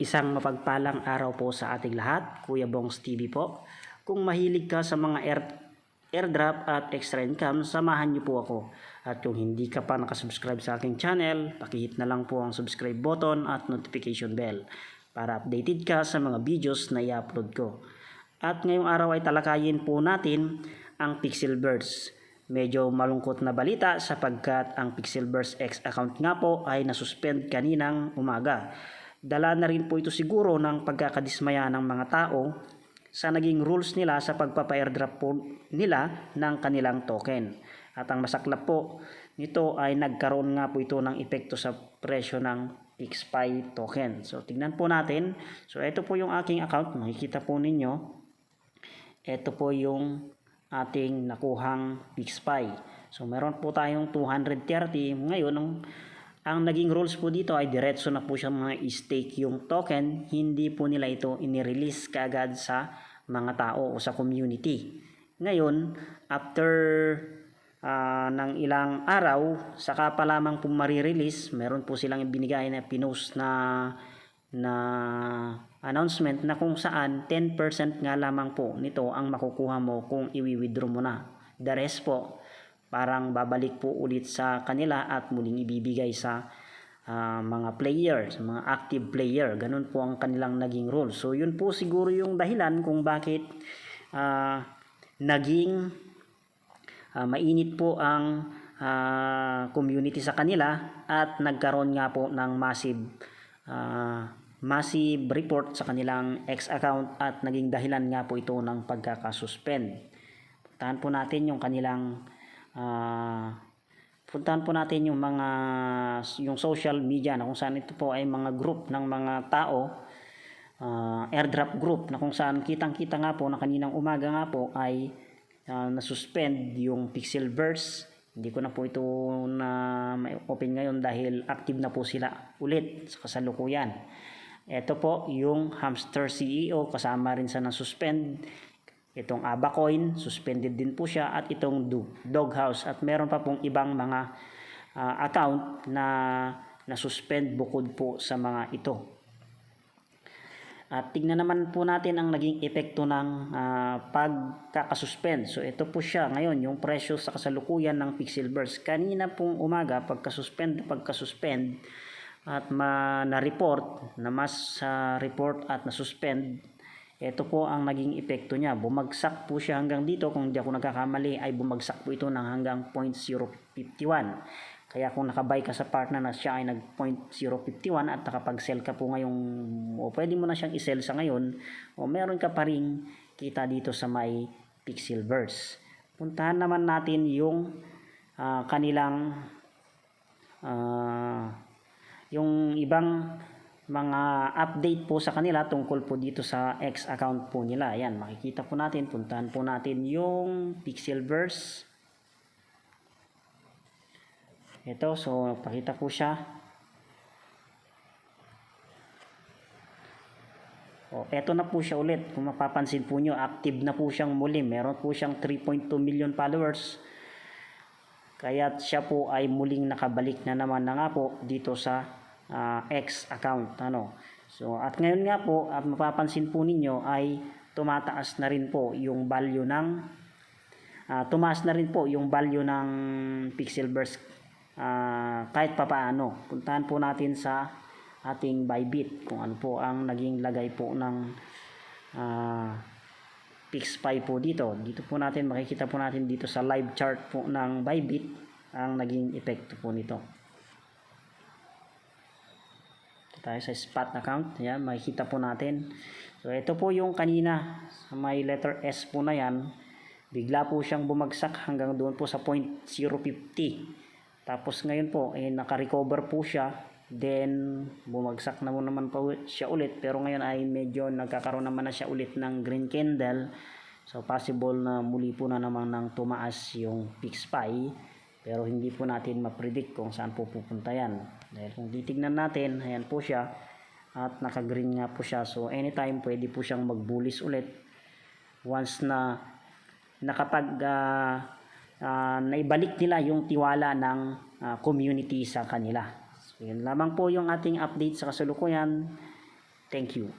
Isang mapagpalang araw po sa ating lahat, Kuya Bongs TV po. Kung mahilig ka sa mga airdrop at extra income, samahan niyo po ako. At kung hindi ka pa nakasubscribe sa aking channel, pakihit na lang po ang subscribe button at notification bell para updated ka sa mga videos na i-upload ko. At ngayong araw ay talakayin po natin ang Pixelburst. Medyo malungkot na balita sapagkat ang Pixelburst X account nga po ay nasuspend kaninang umaga. Dala na rin po ito siguro ng pagkakadismaya ng mga tao sa naging rules nila sa pagpapa-airdrop po nila ng kanilang token. At ang masaklap po nito ay nagkaroon nga po ito ng epekto sa presyo ng PixPy token. So tingnan po natin. So ito po yung aking account, makikita po ninyo. Ito po yung ating nakuhang PixPy. So meron po tayong 230. Ngayon ang naging rules po dito ay diretso na po siya mga stake yung token, hindi po nila ito inirelease kaagad sa mga tao o sa community. Ngayon, after ng ilang araw, saka pa lamang po marirelease, meron po silang binigay na pinost na announcement na kung saan 10% nga lamang po nito ang makukuha mo kung i-withdraw mo na. The rest po, parang babalik po ulit sa kanila at muling ibibigay sa mga player, sa mga active player. Ganun po ang kanilang naging rule. So yun po siguro yung dahilan kung bakit naging mainit po ang community sa kanila at nagkaroon nga po ng massive report sa kanilang X account at naging dahilan nga po ito ng pagkakasuspend. Puntahan po natin yung kanilang puntahan po natin yung social media na kung saan ito po ay mga group ng mga tao, airdrop group na kung saan kitang-kita nga po na kaninang umaga nga po ay nasuspend yung Pixelburst. Hindi ko na po ito na may open ngayon dahil active na po sila ulit sa kasalukuyan. Ito po yung Hamster CEO, kasama rin sa nasuspend. Itong Abacoin, suspended din po siya, at itong Doghouse, at meron pa pong ibang mga account na nasuspend bukod po sa mga ito. At tingnan naman po natin ang naging epekto ng pagkakasuspend. So ito po siya ngayon, yung presyo sa kasalukuyan ng Pixelburst. Kanina pong umaga, pagkasuspend at na-report, na mas report at na-suspend, ito po ang naging epekto niya. Bumagsak po siya hanggang dito. Kung hindi ako nagkakamali ay bumagsak po ito ng hanggang 0.051. Kaya kung nakabay ka sa partner na siya ay nag 0.051 at nakapag-sell ka po ngayong, o pwede mo na siyang i-sell sa ngayon, o meron ka pa rin kita dito sa may Pixelburst. Puntahan naman natin yung kanilang yung ibang mga update po sa kanila tungkol po dito sa X account po nila. Ayan, makikita po natin. Puntahan po natin yung Pixelburst. Ito, so pakita po siya. O, eto na po siya ulit. Kung mapapansin po nyo, active na po siyang muli. Meron po siyang 3.2 million followers. Kaya siya po ay muling nakabalik na naman na nga po dito sa X account. So at ngayon nga po, at mapapansin po ninyo ay tumataas na rin po yung value ng tumaas na rin po yung value ng Pixelburst kahit papaano. Puntahan po natin sa ating Bybit kung ano po ang naging lagay po ng PixPy po dito. Dito po natin makikita po natin dito sa live chart po ng Bybit ang naging epekto po nito. Tayo sa spot account, yan, makikita po natin. So ito po yung kanina sa may letter S po na yan, bigla po siyang bumagsak hanggang doon po sa 0.050. Tapos ngayon po naka-recover po siya, then bumagsak naman po siya ulit, pero ngayon ay medyo nagkakaroon naman na siya ulit ng green candle. So possible na muli po na naman ng tumaas yung PixPy, pero hindi po natin ma-predict kung saan po pupunta yan. Dahil kung titignan natin, ayan po siya, at naka-green nga po siya. So anytime pwede po siyang mag-bullish ulit once na nakapag naibalik nila yung tiwala ng community sa kanila. So yun lamang po yung ating update sa kasalukuyan. Thank you.